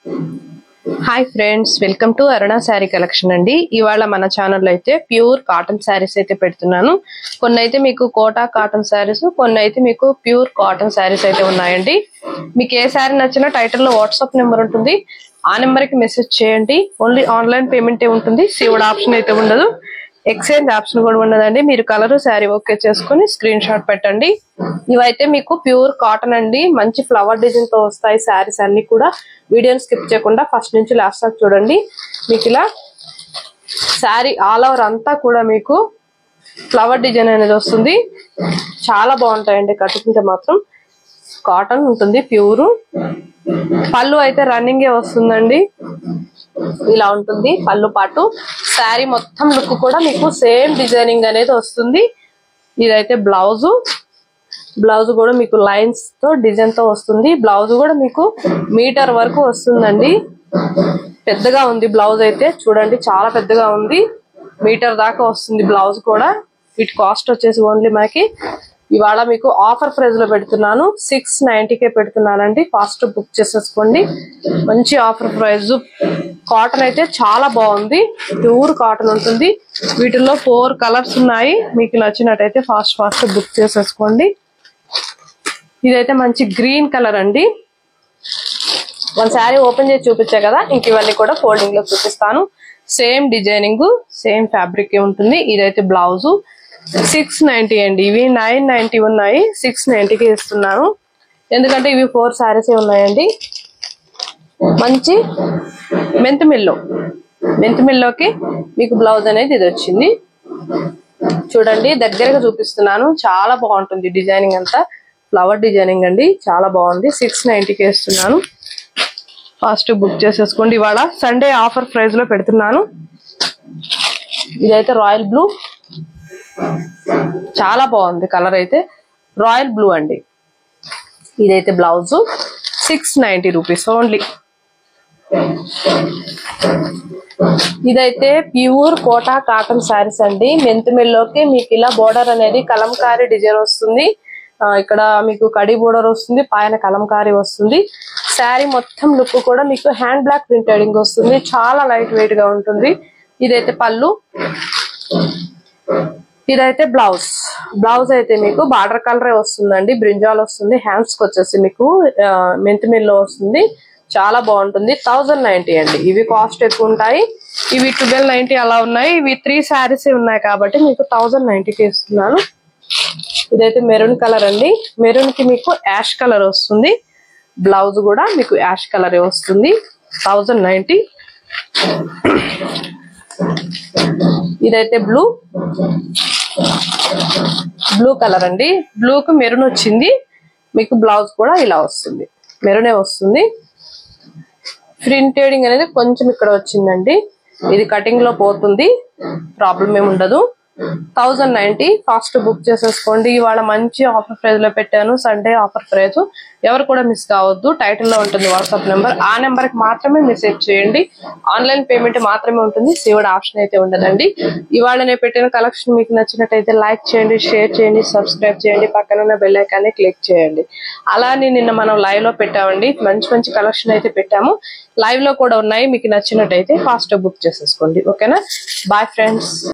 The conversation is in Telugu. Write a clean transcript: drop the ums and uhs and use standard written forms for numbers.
Hi friends, welcome to Aruna sari collection అండి. ఇవాళ మన ఛానల్లో అయితే ప్యూర్ కాటన్ శారీస్ అయితే పెడుతున్నాను. కొన్ని అయితే మీకు కోటా కాటన్ శారీస్, కొన్ని అయితే మీకు ప్యూర్ కాటన్ శారీస్ అయితే ఉన్నాయండి. మీకు ఏ శారీ నచ్చినా టైటిల్లో వాట్సాప్ నెంబర్ ఉంటుంది, ఆ నెంబర్ కి మెసేజ్ చేయండి. ఓన్లీ ఆన్లైన్ పేమెంట్ ఉంటుంది, సీవుడ్ ఆప్షన్ అయితే ఉండదు, ఎక్స్చేంజ్ ఆప్షన్ కూడా ఉండదండి. మీరు కలర్ శారీ ఓకే చేసుకుని స్క్రీన్ షాట్ పెట్టండి. ఇవైతే మీకు ప్యూర్ కాటన్ అండి, మంచి ఫ్లవర్ డిజైన్ తో వస్తాయి శారీస్ అన్ని కూడా. వీడియోని స్కిప్ చేయకుండా ఫస్ట్ నుంచి లాస్ట్ దాకా చూడండి. మీకు ఇలా శారీ ఆల్ ఓవర్ అంతా కూడా మీకు ఫ్లవర్ డిజైన్ అనేది వస్తుంది. చాలా బాగుంటాయండి, కట్టుకుంటే మాత్రం. కాటన్ ఉంటుంది ప్యూర్. పళ్ళు అయితే రన్నింగే వస్తుందండి, ఇలా ఉంటుంది పళ్ళు పాటు. శారీ మొత్తం లుక్ కూడా మీకు సేమ్ డిజైనింగ్ అనేది వస్తుంది. ఇదైతే బ్లౌజ్ కూడా మీకు లైన్స్ తో డిజైన్ తో వస్తుంది. బ్లౌజ్ కూడా మీకు మీటర్ వరకు వస్తుందండి. పెద్దగా ఉంది బ్లౌజ్ అయితే, చూడండి చాలా పెద్దగా ఉంది, మీటర్ దాకా వస్తుంది బ్లౌజ్ కూడా. వీటి కాస్ట్ వచ్చేసి ఓన్లీ మనకి ఇవాళ మీకు ఆఫర్ ప్రైస్ లో పెడుతున్నాను, 690కే పెడుతున్నానండి. ఫాస్ట్ బుక్ చేసేసుకోండి, మంచి ఆఫర్ ప్రైస్. కాటన్ అయితే చాలా బాగుంది, ప్యూర్ కాటన్ ఉంటుంది. వీటిల్లో 4 కలర్స్ ఉన్నాయి. మీకు నచ్చినట్టయితే ఫాస్ట్ బుక్ చేసేసుకోండి. ఇదైతే మంచి గ్రీన్ కలర్ అండి. వన్ శారీ ఓపెన్ చేసి చూపించా కదా, ఇంక ఇవన్నీ కూడా ఫోల్డింగ్ లో చూపిస్తాను. సేమ్ డిజైనింగ్, సేమ్ ఫ్యాబ్రిక్ ఉంటుంది. ఇదైతే బ్లౌజ్ 690 అండి. ఇవి 990 ఉన్నాయి, 690కి ఇస్తున్నాను. ఎందుకంటే ఇవి 4 శారీస్ ఉన్నాయండి. మంచి మెంతిమిల్లోకి మీకు బ్లౌజ్ అనేది ఇది వచ్చింది. చూడండి దగ్గరగా చూపిస్తున్నాను, చాలా బాగుంటుంది డిజైనింగ్ అంతా. ఫ్లవర్ డిజైనింగ్ అండి, చాలా బాగుంది. 690కి ఇస్తున్నాను. ఫాస్ట్ బుక్ చేసేసుకోండి. ఇవాళ సండే ఆఫర్ ప్రైస్ లో పెడుతున్నాను. ఇదైతే రాయల్ బ్లూ, చాలా బాగుంది కలర్ అయితే, రాయల్ బ్లూ అండి. ఇదైతే బ్లౌజ్ 690 రూపీస్ ఓన్లీ. ఇదైతే ప్యూర్ కోటా కాటన్ శారీస్ అండి. మెంతిమిల్లోకి మీకు ఇలా బోర్డర్ అనేది కలంకారీ డిజైన్ వస్తుంది. ఇక్కడ మీకు కడి బోర్డర్ వస్తుంది, పైన కలంకారీ వస్తుంది. శారీ మొత్తం లుక్ కూడా మీకు హ్యాండ్ బ్లాక్ ప్రింటెడింగ్ వస్తుంది, చాలా లైట్ వెయిట్ గా ఉంటుంది. ఇదైతే పళ్ళు, ఇదైతే బ్లౌజ్ అయితే మీకు బార్డర్ కలరే వస్తుందండి, బ్రింజాల్ వస్తుంది. హ్యాండ్స్ కి వచ్చేసి మీకు మెంతిమిల్లో వస్తుంది, చాలా బాగుంటుంది. 1090 అండి. ఇవి కాస్ట్ ఎక్కువ ఉంటాయి, ఇవి 1290 అలా ఉన్నాయి. ఇవి 3 శారీస్ ఉన్నాయి కాబట్టి మీకు 1090కి ఇస్తున్నాను. ఇదైతే మెరూన్ కలర్ అండి. మెరూన్ కి మీకు యాష్ కలర్ వస్తుంది. బ్లౌజ్ కూడా మీకు యాష్ కలరే వస్తుంది, 1090. ఇదైతే బ్లూ కలర్ అండి. బ్లూకి మెరూన్ వచ్చింది. మీకు బ్లౌజ్ కూడా ఇలా వస్తుంది, మెరూనే వస్తుంది. ప్రింటెడింగ్ అనేది కొంచెం ఇక్కడ వచ్చిందండి, ఇది కటింగ్ లో పోతుంది, ప్రాబ్లం ఏమి ఉండదు. 1090 ఫాస్ట్ బుక్ చేసేసుకోండి. ఇవాళ మంచి ఆఫర్ ప్రైస్ లో పెట్టాను, సండే ఆఫర్ ప్రైస్. ఎవరు కూడా మిస్ కావద్దు, టైటిల్లో ఉంటుంది వాట్సాప్ నెంబర్, ఆ నెంబర్ కి మాత్రమే మెసేజ్ చేయండి. ఆన్లైన్ పేమెంట్ మాత్రమే ఉంటుంది, సీవుడ్ ఆప్షన్ అయితే ఉండదండి. ఇవాళ నేను పెట్టిన కలెక్షన్ మీకు నచ్చినట్టయితే లైక్ చేయండి, షేర్ చేయండి, సబ్స్క్రైబ్ చేయండి, పక్కన ఉన్న బెల్ ఐకాన్ ని క్లిక్ చేయండి. అలానే నిన్న మనం లైవ్ లో పెట్టామండి, మంచి కలెక్షన్ అయితే పెట్టాము. లైవ్ లో కూడా ఉన్నాయి, మీకు నచ్చినట్టయితే ఫాస్ట్ బుక్ చేసేసుకోండి. ఓకేనా, బాయ్ ఫ్రెండ్స్.